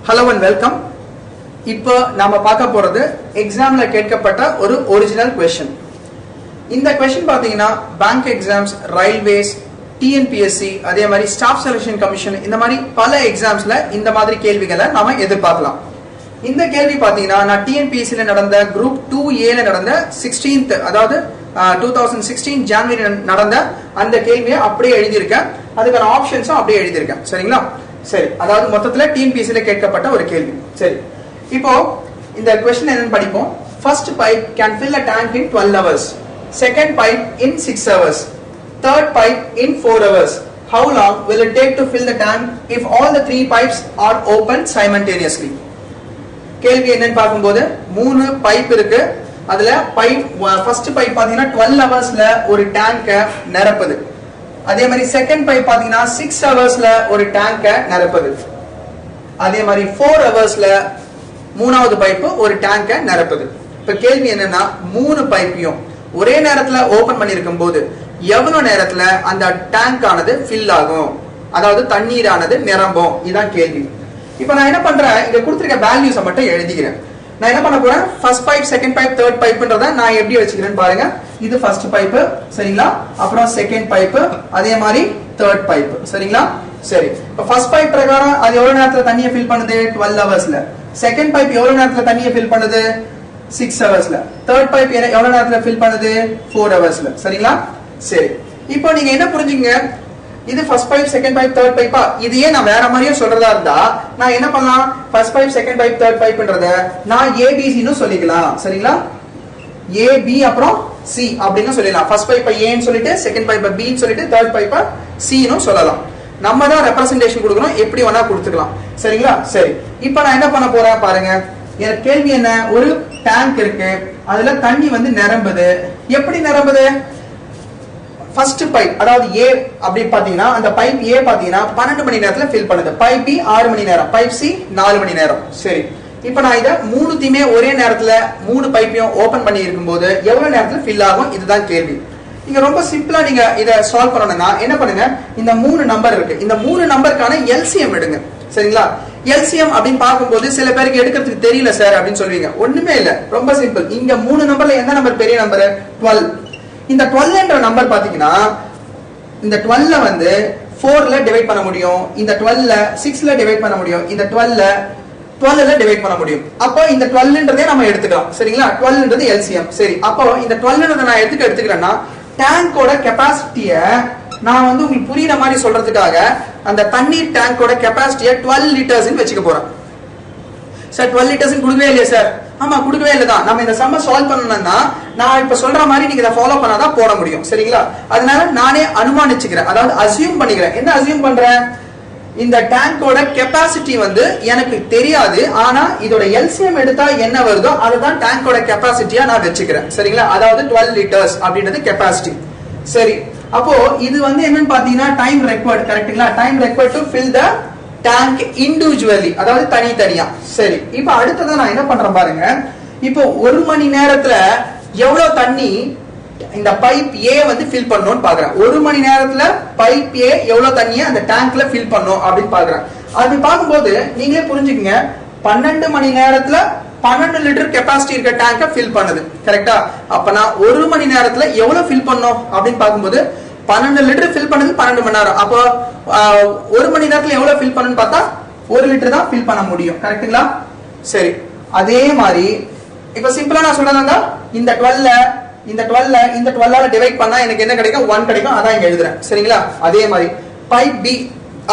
Hello and welcome. இப்போ நாம பார்க்க போறது எக்ஸாம்ல கேட்கப்பட்ட ஒரு ஒரிஜினல் क्वेश्चन. இந்த क्वेश्चन பாத்தீங்கன்னா பேங்க் எக்ஸாம்ஸ், ரயில்வேஸ், டிஎன்பிஎஸ்சி, அதே மாதிரி ஸ்டாஃப் செலக்ஷன் கமிஷன் இந்த மாதிரி பல எக்ஸாம்ஸ்ல இந்த மாதிரி கேள்விகளை நாம எதிர்பார்க்கலாம். இந்த கேள்வி பாத்தீங்கன்னா நான் டிஎன்பிஎஸ்சி ல நடந்த குரூப் 2A ல நடந்த 16th அதாவது 2016 ஜனவரி நடந்த அந்த கேள்வியை அப்படியே எழுதியிருக்கேன். அதுக்கான ஆப்ஷன்ஸும் அப்படியே எழுதியிருக்கேன். சரிங்களா? சரி, அதாவது மொத்தத்துல டிஎன்பிஎஸ்சி ல கேட்கப்பட்ட ஒரு கேள்வி. சரி, இப்போ இந்த क्वेश्चन என்னன்னு படிப்போம். First pipe can fill a tank in 12 hours. Second pipe in 6 hours. Third pipe in 4 hours. How long will it take to fill the tank if all the three pipes are opened simultaneously? கேள்வி என்னன்னு பார்க்கும்போது மூணு pipe இருக்கு. அதுல pipe first pipe பாத்தீங்கன்னா 12 ஹவர்ஸ்ல ஒரு டேங்கை நிரப்புது. அதே மாதிரி செகண்ட் பைப் பாத்தீங்கன்னா 6 ஹவர்ஸ்ல ஒரு டேங்கை நிரப்புது. அதே மாதிரி 4 ஹவர்ஸ்ல மூணாவது பைப் ஒரு டேங்கை நிரப்புது. இப்ப கேள்வி என்னன்னா மூணு பைப்பையும் ஒரே நேரத்துல ஓபன் பண்ணிருக்கும் போது எவ்வளவு நேரத்துல அந்த டேங்க் ஆனது ஃபில் ஆகும், அதாவது தண்ணீரானது நிரம்பும், இதான் கேள்வி. இப்ப நான் என்ன பண்றேன், இங்க கொடுத்திருக்க வேல்யூஸை மட்டும் எழுதிக்கிறேன். நான் என்ன பண்ண போறேன், first pipe, second pipe, third பைப்ன்றத நான் எப்படி வச்சுக்கிறேன்னு பாருங்க. இது ஃபர்ஸ்ட் பைப், சரிங்களா? அப்புறம் செகண்ட் பைப், அதே மாதிரி தேர்ட் பைப், சரிங்களா? சரி, இப்ப ஃபர்ஸ்ட் பைப் பிரகாரம் அது எவ்வளவு நேரத்துல தண்ணியை ஃபில் பண்ணுது? 12 ஹவர்ஸ்ல. செகண்ட் பைப் எவ்வளவு நேரத்துல தண்ணியை ஃபில் பண்ணுது? 6 ஹவர்ஸ்ல. தேர்ட் பைப் எவ்வளவு நேரத்துல ஃபில் பண்ணுது? 4 ஹவர்ஸ்ல. சரிங்களா? சரி, இப்போ நீங்க என்ன புரிஞ்சுங்க, இது first pipe, second pipe, third பைப்பா? இதையே நான் வேற மாதிரியே சொல்றதா இருந்தா நான் என்ன பண்ணலாம், first pipe, second pipe, third பைப்ன்றத நான் ஏபிசின்னு சொல்லிக்கலாம். சரிங்களா? ஏ பி அப்புறம் சி அப்படின்னு சொல்லிடலாம். ஃபர்ஸ்ட் பைப்பை ஏன்னு சொல்லிட்டு, செகண்ட் பைப்பை பின்னு சொல்லிட்டு, தேர்ட் பைப்பை சின்னு சொல்லலாம். நம்ம தான் ரெப்ரசன்டேஷன் கொடுக்கணும், எப்படி வேணா கொடுத்துக்கலாம். சரிங்களா? சரி, இப்போ நான் என்ன பண்ண போறேன் பாருங்க. எனக்கு கேள்வி என்ன, ஒரு டேங்க் இருக்கு, அதுல தண்ணி வந்து நிரம்புது. எப்படி நிரம்புது? ஃபர்ஸ்ட் பைப் அதாவது ஏ அப்படி பாத்தீங்கன்னா அந்த பைப் ஏ பாத்தீங்கன்னா 12 மணி நேரத்துல ஃபில் பண்ணுது. பைப் பி 6 மணி நேரம், பைப் சி 4 மணி நேரம். சரி, இப்போ நான் இத மூணுத்தையுமே ஒரே நேரத்துல மூணு பைப்பையும் ஓபன் பண்ணி இருக்கும்போது எவ்வளவு நேரத்துல ஃபில் ஆகும், இதுதான் கேள்வி. நீங்க ரொம்ப சிம்பிளா நீங்க இத சால்வ் பண்ணணும்னா என்ன பண்ணுங்க, இந்த மூணு நம்பர் இருக்கு, இந்த மூணு நம்பருக்கான எல்சிஎம் எடுங்க. சரிங்களா? எல்சிஎம் அப்படின்னு பார்க்கும்போது சில பேருக்கு எடுக்கிறதுக்கு தெரியல சார் அப்படின்னு சொல்லுவீங்க. ஒண்ணுமே இல்ல, ரொம்ப சிம்பிள். இங்க மூணு நம்பர்ல எந்த நம்பர் பெரிய நம்பர்? 12. இந்த 12 என்ற நம்பர் பாத்தீங்கன்னா இந்த 12 வந்து 4ல டிவைட் பண்ண முடியும், இந்த 12ல 6ல டிவைட் பண்ண முடியும், இந்த 12ல 12ல டிவைட் பண்ண முடியும். அப்போ இந்த 12ன்றதே நம்ம எடுத்துக்கலாம். சரிங்களா? 12ன்றது எல்சிஎம். சரி, அப்போ இந்த 12ன்றத நான் எடுத்துக்கிறேன்னா டேங்கோட கெபாசிட்டிய நான் வந்து உங்களுக்கு புரியுற மாதிரி சொல்றதுக்காக அந்த தண்ணீர் டேங்கோட கெபாசிட்டியை 12 லிட்டர்ஸ் வச்சுக்க போறேன். சார் 12 லிட்டர்ஸ் கொடுக்கவே இல்லையா சார்? ஆமா, கொடுக்கவே இல்லதான். நம்ம இந்த சம்ம சால்வ் பண்ணணும்னா நான் இப்ப சொல்ற மாதிரி நீங்க இதை ஃபாலோ பண்ணாதான் போட முடியும். சரிங்களா? அதனால நானே அனுமானிச்சுக்கிறேன், அதாவது அசியூம் பண்ணிக்கிறேன். என்ன அசியூம் பண்றேன், இந்த டேங்கோட கெபாசிட்டி வந்து எனக்கு தெரியாது, ஆனா இதோட எல்சிஎம் எடுத்தா என்ன வருதோ அதுதான் டேங்கோட கெபாசிட்டியா நான் வச்சுக்கிறேன். சரிங்களா? அதாவது 12 லிட்டர்ஸ் அப்படின்றது கெபாசிட்டி. சரி, அப்போ இது வந்து என்னன்னு பாத்தீங்கன்னா டைம் ரெக்வயர்ட். கரெக்ட்டுங்களா? Time required to fill the tank individually, அதாவது தனித்தனியா. சரி, இப்போ அடுத்ததா நான் என்ன பண்றேன் பாருங்க. இப்போ ஒரு மணி நேரத்துல எவ்வளவு தண்ணி இந்த பைப் ஏ வந்து ஃபில் பண்ணணும்னு பாக்குறேன். ஒரு மணி நேரத்துல பைப் ஏ எவ்வளவு தண்ணியை அந்த டேங்க்ல ஃபில் பண்ணும் அப்படின்னு பாக்குறேன். அப்படி பார்க்கும்போது நீங்களே புரிஞ்சுக்கங்க, 12 மணி நேரத்துல 12 லிட்டர் கெபாசிட்டி இருக்க டேங்கை ஃபில் பண்ணுது. கரெக்டா? அப்ப நான் ஒரு மணி நேரத்துல எவ்வளவு ஃபில் பண்ணும் அப்படின்னு பார்க்கும்போது 12 லிட்டர் ஃபில் பண்ணது 12 மணி நேரம். அப்போ ஒரு மணி நேரத்துல எவ்வளவு ஃபில் பண்ணணும்னு பார்த்தா 1 லிட்டர் தான் ஃபில் பண்ண முடியும். கரெக்ட்டுங்களா? சரி, அதே மாதிரி இப்ப சிம்பிளா நான் சொல்றதா இந்த 12 டிவைட் பண்ணா எனக்கு என்ன கிடைக்கும்? 1 கிடைக்கும். அதான் இங்க எழுதுறேன். சரிங்களா? அதே மாதிரி பைப் பி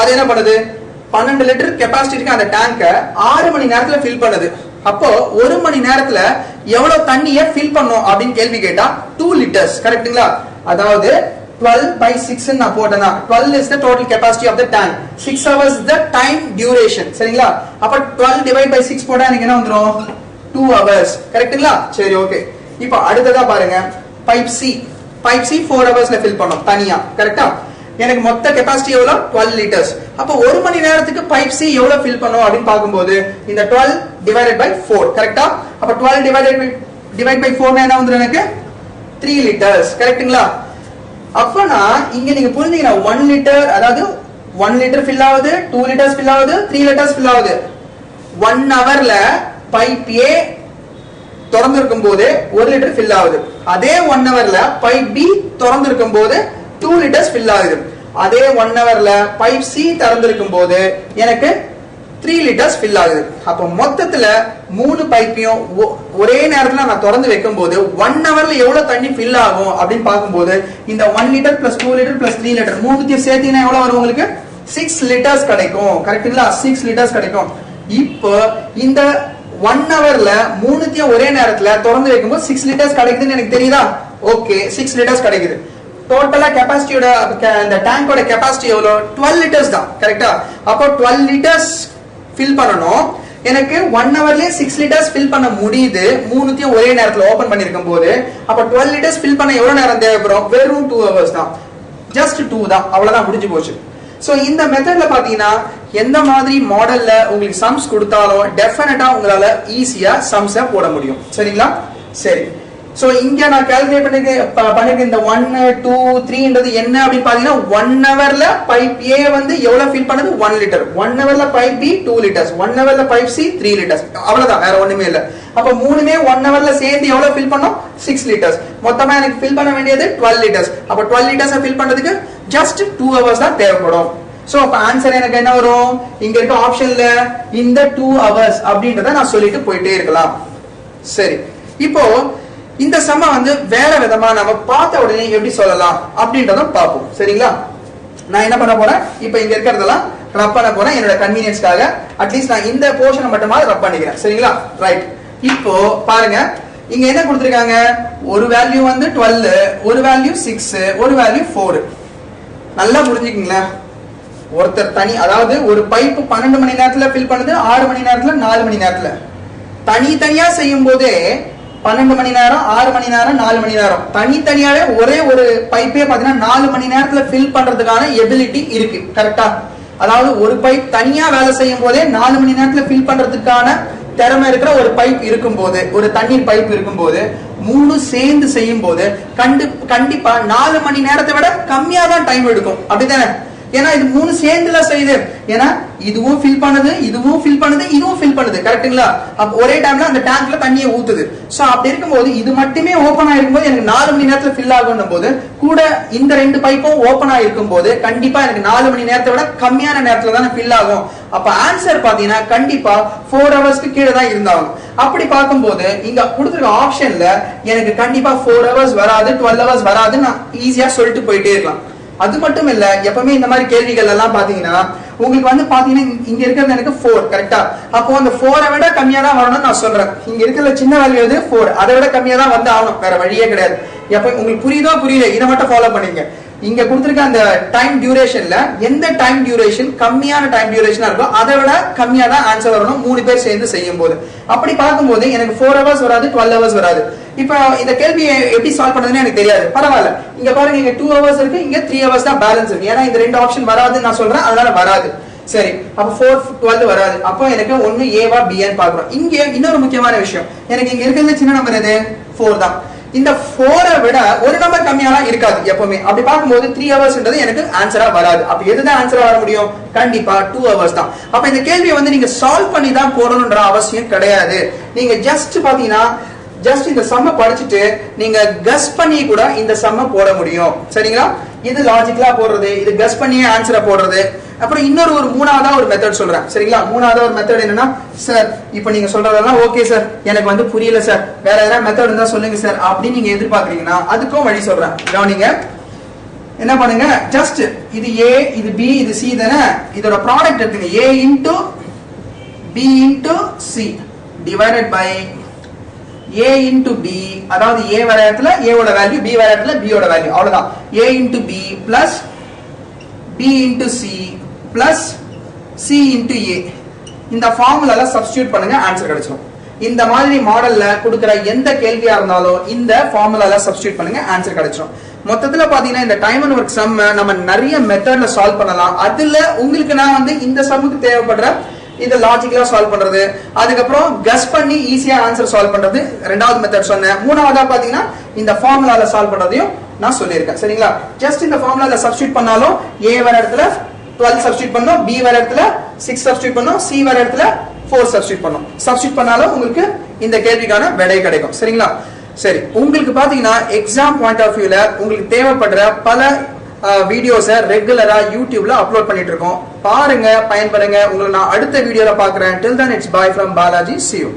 அது என்ன பண்ணுது, 12 லிட்டர் கெபாசிட்டி இருக்க அந்த டேங்க 6 மணி நேரத்துல ஃபில் பண்ணுது. அப்போ ஒரு மணி நேரத்துல எவ்வளவு தண்ணியை ஃபில் பண்ணும் அப்படின்னு கேள்வி கேட்டா 2 லிட்டர்ஸ். கரெக்ட்டுங்களா? அதாவது 12 by 6 நான் போட்டேனா 12 is the total capacity of the tank, 6 hours is the time duration. சரிங்களா? அப்ப 12 divide by 6 போட்டா எனக்கு என்ன வந்துரும்? 2 hours. கரெக்ட்டுங்களா? சரி, ஓகே. இப்போ அடுத்ததா பாருங்க, பைப் சி 4 ஹவர்ஸ்ல ஃபில் பண்ணும் தனியா. கரெக்ட்டா? எனக்கு மொத்த கெபாசிட்டி எவ்வளவு? 12 லிட்டர்ஸ். அப்போ ஒரு மணி நேரத்துக்கு பைப் சி எவ்வளவு ஃபில் பண்ணும் அப்படின்னு பார்க்கும்போது இந்த 12 divided by 4. கரெக்ட்டா? அப்ப 12 divided by 4 என்ன வந்துரும்? எனக்கு 3 லிட்டர்ஸ். கரெக்ட்டுங்களா? அப்பனா இங்க நீங்க புரிஞ்சீங்கன்னா 1 லிட்டர், அதாவது 1 லிட்டர் ஃபில் ஆகுது, 2 லிட்டர்ஸ் ஃபில் ஆகுது, 3 லிட்டர்ஸ் ஃபில் ஆகுது. 1 ஹவர்ல பைப் ஏ திறந்து இருக்கும் போது 1 லிட்டர் ஃபில் ஆகுது. அதே 1 ஹவர்ல பைப் பி திறந்து இருக்கும் போது 2 லிட்டர்ஸ் ஃபில் ஆகுது. அதே 1 ஹவர்ல பைப் சி திறந்திருக்கும் போது எனக்கு 3 லிட்டர்ஸ் ஃபில் ஆகுது. அப்ப மொத்தத்துல 3 பைப்பையும் ஒரே நேரத்துல நான் திறந்து வைக்கும் போது 1 ஹவர்ல எவ்வளவு தண்ணி ஃபில் ஆகும் அப்படின்னு பார்க்கும்போது இந்த 1 litre plus 2 litre plus 3 litre மூணுத்தையும் சேர்த்தீங்கன்னா எவ்வளவு வரும் உங்களுக்கு 6 லிட்டர்ஸ் கிடைக்கும். கரெக்ட்டுங்களா? 6 லிட்டர்ஸ் கிடைக்கும். இப்போ இந்த 1 ஹவர்ல மூணுத்தையும் ஒரே நேரத்துல திறந்து வைக்கும்போது 6 லிட்டர்ஸ் கிடைக்குதுன்னு எனக்கு தெரியுதா? ஓகே, 6 லிட்டர்ஸ் கிடைக்குது. டோட்டலா கெபாசிட்டியோட இந்த டேங்கோட கெபாசிட்டி எவ்வளவு? 12 லிட்டர்ஸ் தான். கரெக்டா? அப்போ 12 லிட்டர்ஸ் ஃபில் பண்ணனும். எனக்கு 1 ஹவர்லயே 6 லிட்டர்ஸ் ஃபில் பண்ண முடியுது மூணுத்தையும் ஒரே நேரத்துல ஓபன் பண்ணிருக்கும் போது. அப்ப 12 லிட்டர்ஸ் ஃபில் பண்ண எவ்வளவு நேரம் தேவைப்படும்? வெறும் 2 ஹவர்ஸ் தான். ஜஸ்ட் 2 தான். அவ்வளவுதான், முடிஞ்சு போச்சு. சோ இந்த மெத்தட்ல பாத்தீங்கன்னா எந்த மாதிரி மாடல்ல உங்களுக்கு சம்ஸ் கொடுத்தாலும் டெஃபினட்டா உங்களால ஈஸியா சம்ஸ போட முடியும். சரிங்களா? சரி. சோ இங்க நான் கால்குலேட் பண்ணிருக்கேன் இந்த 1 2 3ன்றது என்ன அப்படின்னு பாத்தீங்கன்னா 1 ஹவர்ல பைப் ஏ வந்து எவ்வளவு ஃபில் பண்ணது? 1 லிட்டர். 1 ஹவர்ல பைப் பி 2 லிட்டர்ஸ். 1 ஹவர்ல பைப் சி 3 லிட்டர்ஸ். அவ்வளவுதான், வேற ஒண்ணுமே இல்ல. அப்ப மூணுமே 1 ஹவர்ல சேர்ந்து எவ்வளவு ஃபில் பண்ணோம்? 6 லிட்டர்ஸ். மொத்தமா எனக்கு ஃபில் பண்ண வேண்டியது 12 லிட்டர்ஸ். அப்ப 12 லிட்டர்ஸ் ஃபில் பண்றதுக்கு ஜஸ்ட் 2 ஹவர்ஸ் தான் தேவைப்படும். சோ அப்ப ஆன்சர் எனக்கு என்ன வரும்? இங்க இருக்க ஆப்ஷன்ல இந்த 2 ஹவர்ஸ் அப்படின்றத நான் சொல்லிட்டு போயிட்டே இருக்கலாம். சரி, இப்போ இந்த சம்ம வந்து வேற விதமா நம்ம பார்த்த உடனே எப்படி சொல்லலாம் அப்படின்றத பார்ப்போம். சரிங்களா? நான் என்ன பண்ண போறேன், இப்போ இங்க இருக்கிறதெல்லாம் ரப் பண்ண போறேன் என்னோட கன்வீனியன்ஸ்க்காக. அட்லீஸ்ட் நான் இந்த போர்ஷனை மட்டுமா ரப் பண்ணிக்கிறேன். சரிங்களா? ரைட். இப்போ பாருங்க, இங்க என்ன கொடுத்திருக்காங்க? ஒரு வேல்யூ வந்து 12, ஒரு வேல்யூ 6, ஒரு வேல்யூ 4. நல்லா புரிஞ்சுக்கீங்களா? ஒருத்தர் தனி, அதாவது ஒரு பைப் 12 மணி நேரத்துல ஃபில் பண்ணுது, 6 மணி நேரத்துல, 4 மணி நேரத்துல. தனித்தனியா செய்யும் போதே 12 மணி நேரம், 6 மணி நேரம், 4 மணி நேரம் தனித்தனியாவே ஒரே ஒரு பைப்பே பாத்தீங்கன்னா 4 மணி நேரத்துல ஃபில் பண்றதுக்கான எபிலிட்டி இருக்கு. கரெக்டா? அதாவது ஒரு பைப் தனியா வேலை செய்யும் போதே 4 மணி நேரத்துல ஃபில் பண்றதுக்கான திறமை இருக்கிற ஒரு பைப் இருக்கும் போது, ஒரு தண்ணீர் பைப் இருக்கும் போது, 3 சேர்ந்து செய்யும் போது கண்டிப்பா 4 மணி நேரத்தை விட கம்மியா தான் டைம் எடுக்கும். அப்படித்தானே? ஏன்னா இது 3 சேர்ந்துல செய்யுது. ஏன்னா இதுவும் ஃபில் பண்ணுது, இதுவும் ஃபில் பண்ணுது, இதுவும் ஃபில் பண்ணுது. கரெக்ட்டுங்களா? அப்ப ஒரே டைம்ல அந்த டேங்க்ல தண்ணியை ஊத்துது. சோ அப்படி இருக்கும்போது இது மட்டுமே ஓபன் ஆயிருக்கும் போது எனக்கு 4 மணி நேரத்துல ஃபில் ஆகும் போது, கூட இந்த 2 பைப்பும் ஓபன் ஆயிருக்கும் போது கண்டிப்பா எனக்கு 4 மணி நேரத்தை விட கம்மியான நேரத்துல தான் ஃபில் ஆகும். அப்ப ஆன்சர் பாத்தீங்கன்னா கண்டிப்பா 4 ஹவர்ஸ்க்கு கீழே தான் இருந்தாகும். அப்படி பார்க்கும்போது இங்க கொடுத்துருக்க ஆப்ஷன்ல எனக்கு கண்டிப்பா 4 ஹவர்ஸ் வராது, 12 ஹவர்ஸ் வராதுன்னு நான் ஈஸியா சொல்லிட்டு போயிட்டே இருக்கலாம். அது மட்டும் இல்ல, எப்பவுமே இந்த மாதிரி கேள்விகள் எல்லாம் பாத்தீங்கன்னா உங்களுக்கு வந்து பாத்தீங்கன்னா இங்க இருக்கிறது எனக்கு 4. கரெக்டா? அப்போ அந்த 4 விட கம்மியா தான் வரணும்னு நான் சொல்றேன். இங்க இருக்கிற சின்ன வேல்யூ எது? 4. அதை விட கம்மியா தான் வந்து ஆகணும், வேற வழியே கிடையாது. எப்ப உங்களுக்கு புரியுதோ புரியல, இதை மட்டும் ஃபாலோ பண்ணீங்க. இங்க கொடுத்திருக்க அந்த டைம் டியூரேஷன்ல எந்த டைம் டியூரேஷன் கம்மியான டைம் டியூரேஷனா இருக்கோ அதை விட கம்மியா தான் ஆன்சர் வரணும் 3 பேர் சேர்ந்து செய்யும் போது. அப்படி பார்க்கும்போது எனக்கு 4 ஹவர்ஸ் வராது, 12 ஹவர்ஸ் வராது. இப்போ இந்த கேள்வியை எப்படி சால்வ் பண்றதுன்னு எனக்கு தெரியாது. பரவாயில்ல, இங்க பாருங்க, இங்க 2 ஹவர்ஸ் இருக்கு, இங்க 3 ஹவர்ஸ் தான் பேலன்ஸ் இருக்கு. ஏன்னா இந்த 2 ஆப்ஷன் வராதுன்னு நான் சொல்றேன், அதனால வராது. சரி, அப்ப 4 12 வராது. அப்போ எனக்கு ஒன்னு ஏவா பின்னு பாக்குறோம். இங்க இன்னொரு முக்கியமான விஷயம், எனக்கு இங்க இருக்கிறது சின்ன நம்பர் எது? 4 தான். இந்த 4 விட ஒரு நம்பர் கம்மியாலாம் இருக்காது எப்பவுமே. அப்படி பார்க்கும்போது 3 ஹவர்ஸ்ன்றது எனக்கு ஆன்சரா வராது. அப்ப எதுதான் ஆன்சரா வர முடியும்? கண்டிப்பா 2 ஹவர்ஸ் தான். அப்ப இந்த கேள்வியை வந்து நீங்க சால்வ் பண்ணி தான் போடணும்ன்ற அவசியம் கிடையாது. நீங்க ஜஸ்ட் பாத்தீங்கன்னா ஜஸ்ட் இந்த சம்ம படிச்சுட்டு நீங்க கஸ் பண்ணி கூட இந்த சம்ம போட முடியும். சரிங்களா? இது லாஜிக்கலா போடுறது, இது கஸ் பண்ணியே ஆன்சரை போடுறது. அப்புறம் இன்னொரு மூணாவதா ஒரு மெத்தட் சொல்றேன். சரிங்களா? மூணாவதா ஒரு மெத்தட் என்னன்னா, சார் இப்போ நீங்க சொல்றதெல்லாம் ஓகே சார், எனக்கு வந்து புரியல சார், வேற ஏதாவது மெத்தட் இருந்தா சொல்லுங்க சார் அப்படின்னு நீங்க எதிர்பார்க்கறீங்கன்னா அதுக்கும் வழி சொல்றேன். கவனிங்க, என்ன பண்ணுங்க, ஜஸ்ட் இது ஏ, இது பி, இது சி தானே, இதோட ப்ராடக்ட் எடுத்துங்க. A into B into C divided by a into b, அதாவது a வர இடத்துல a ஓட வேல்யூ, b வர இடத்துல b ஓட வேல்யூ, அவ்வளவுதான். a into b plus b into c plus c into a. இந்த ஃபார்முலால சப்ஸ்டிட்யூட் பண்ணுங்க, ஆன்சர் கிடைச்சிடும். இந்த மாதிரி மாடல்ல கொடுக்கிற எந்த கேள்வியா இருந்தாலும் இந்த ஃபார்முலால சப்ஸ்டிட்யூட் பண்ணுங்க, ஆன்சர் கிடைச்சிடும். மொத்தத்துல பாத்தீங்கன்னா இந்த டைம் அண்ட் ஒர்க் சம் நம்ம நிறைய மெத்தட்ல சால்வ் பண்ணலாம். அதுல உங்களுக்கு நான் வந்து இந்த சம்முக்கு தேவைப்படுற இந்த லாஜிக்கலா சால்வ் பண்றது, அதுக்கப்புறம் கஸ் பண்ணி ஈஸியா ஆன்சர் சால்வ் பண்றது ரெண்டாவது மெத்தட் சொன்னேன். மூணாவதா பாத்தீங்கன்னா இந்த ஃபார்முலால சால்வ் பண்றதையும் நான் சொல்லியிருக்கேன். சரிங்களா? ஜஸ்ட் இந்த ஃபார்முலால சப்ஸ்டிட்யூட் பண்ணாலும் a வர இடத்துல 12 சப்ஸ்டிட்யூட் பண்ணோம், b வர இடத்துல 6 சப்ஸ்டிட்யூட் பண்ணோம், c வர இடத்துல 4 சப்ஸ்டிட் பண்ணணும். சப்ஸ்டிட் பண்ணாலும் உங்களுக்கு இந்த கேள்விக்கான விடை கிடைக்கும். சரிங்களா? சரி, உங்களுக்கு பாத்தீங்கன்னா எக்ஸாம் பாயிண்ட் ஆஃப் வியூல உங்களுக்கு தேவைப்படுற பல வீடியோஸை ரெகுலரா யூடியூப்ல அப்லோட் பண்ணிட்டு இருக்கோம். பாருங்க, பயன்படுங்க. உங்களை நான் அடுத்த வீடியோல பாக்குறேன். Till then, it's bye from Balaji. See you.